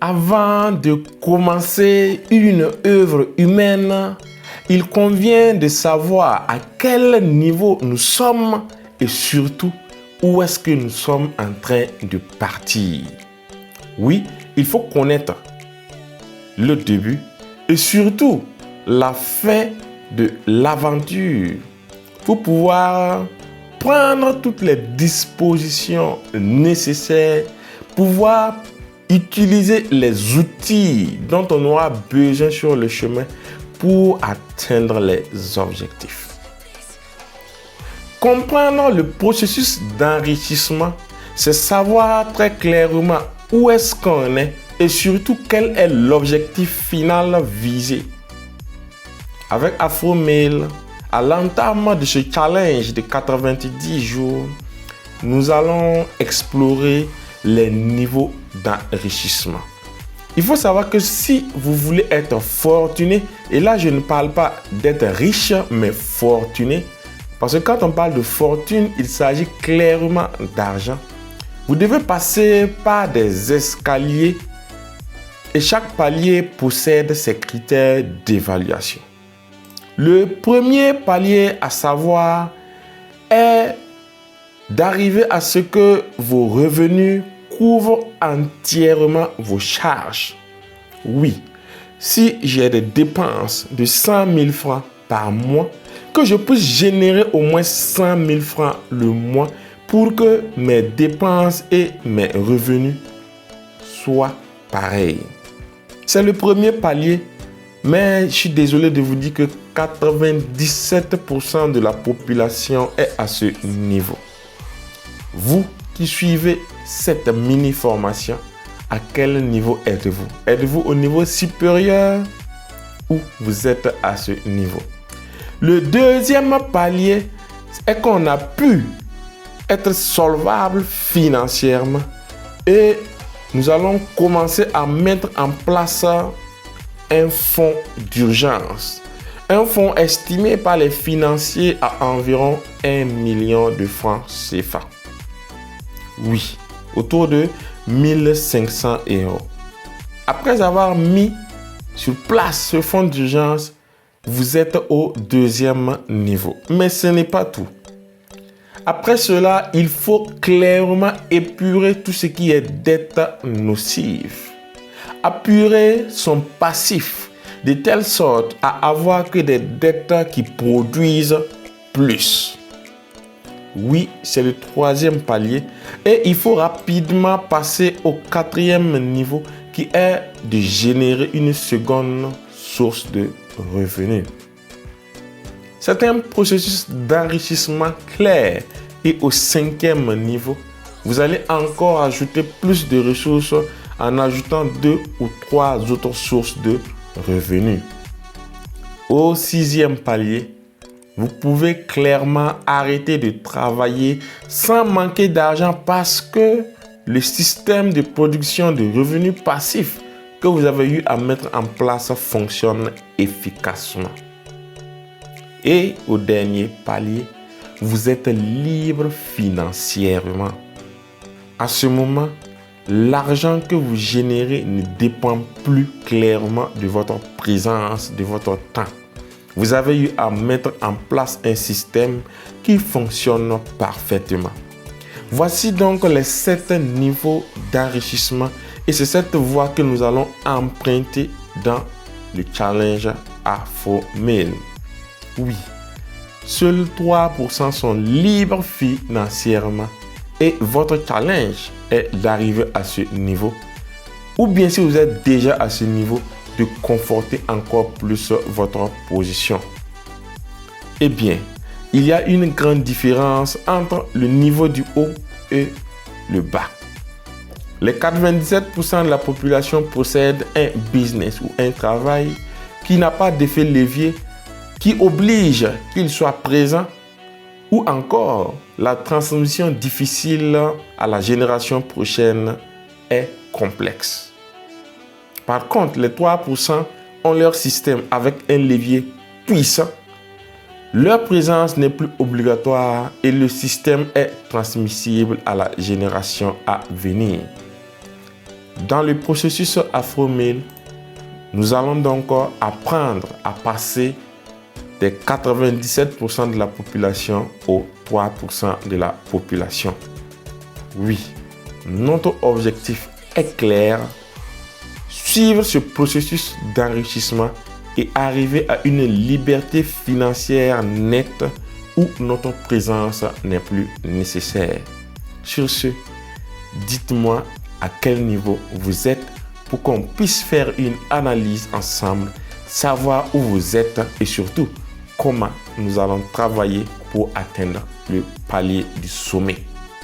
Avant de commencer une œuvre humaine, il convient de savoir à quel niveau nous sommes et surtout où est-ce que nous sommes en train de partir. Oui, il faut connaître le début et surtout la fin de l'aventure pour pouvoir prendre toutes les dispositions nécessaires, pouvoir utiliser les outils dont on aura besoin sur le chemin pour atteindre les objectifs. Comprendre le processus d'enrichissement, c'est savoir très clairement où est-ce qu'on est et surtout quel est l'objectif final visé. Avec Afromail, à l'entame de ce challenge de 90 jours, nous allons explorer les niveaux d'enrichissement. Il faut savoir que si vous voulez être fortuné, et là je ne parle pas d'être riche, mais fortuné, parce que quand on parle de fortune, il s'agit clairement d'argent. Vous devez passer par des escaliers et chaque palier possède ses critères d'évaluation. Le premier palier à savoir est d'arriver à ce que vos revenus couvrent entièrement vos charges. Oui, si j'ai des dépenses de 100 000 francs par mois, que je puisse générer au moins 100 000 francs le mois pour que mes dépenses et mes revenus soient pareils. C'est le premier palier, mais je suis désolé de vous dire que 97% de la population est à ce niveau. Vous qui suivez cette mini-formation, à quel niveau êtes-vous? Êtes-vous au niveau supérieur ou vous êtes à ce niveau? Le deuxième palier est qu'on a pu être solvable financièrement et nous allons commencer à mettre en place un fonds d'urgence. Un fonds estimé par les financiers à environ 1 million de francs CFA. Oui, autour de 1500 €. Après avoir mis sur place ce fonds d'urgence, vous êtes au deuxième niveau. Mais ce n'est pas tout. Après cela, il faut clairement épurer tout ce qui est dette nocive. Apurer son passif de telle sorte à avoir que des dettes qui produisent plus. Oui, c'est le troisième palier et il faut rapidement passer au quatrième niveau qui est de générer une seconde source de revenus. C'est un processus d'enrichissement clair et au cinquième niveau, vous allez encore ajouter plus de ressources en ajoutant 2 ou 3 autres sources de revenus. Au sixième palier, vous pouvez clairement arrêter de travailler sans manquer d'argent parce que le système de production de revenus passifs que vous avez eu à mettre en place fonctionne efficacement. Et au dernier palier, vous êtes libre financièrement. À ce moment, l'argent que vous générez ne dépend plus clairement de votre présence, de votre temps. Vous avez eu à mettre en place un système qui fonctionne parfaitement. Voici donc les 7 niveaux d'enrichissement et c'est cette voie que nous allons emprunter dans le challenge Afromail. Oui, seuls 3% sont libres financièrement et votre challenge est d'arriver à ce niveau. Ou bien si vous êtes déjà à ce niveau, de conforter encore plus votre position. Eh bien, il y a une grande différence entre le niveau du haut et le bas. Les 97% de la population possèdent un business ou un travail qui n'a pas d'effet levier, qui oblige qu'il soit présent, ou encore la transmission difficile à la génération prochaine est complexe. Par contre, les 3% ont leur système avec un levier puissant. Leur présence n'est plus obligatoire et le système est transmissible à la génération à venir. Dans le processus AfroMail, nous allons donc apprendre à passer des 97% de la population aux 3% de la population. Oui, notre objectif est clair, suivre ce processus d'enrichissement et arriver à une liberté financière nette où notre présence n'est plus nécessaire. Sur ce, dites-moi à quel niveau vous êtes pour qu'on puisse faire une analyse ensemble, savoir où vous êtes et surtout comment nous allons travailler pour atteindre le palier du sommet.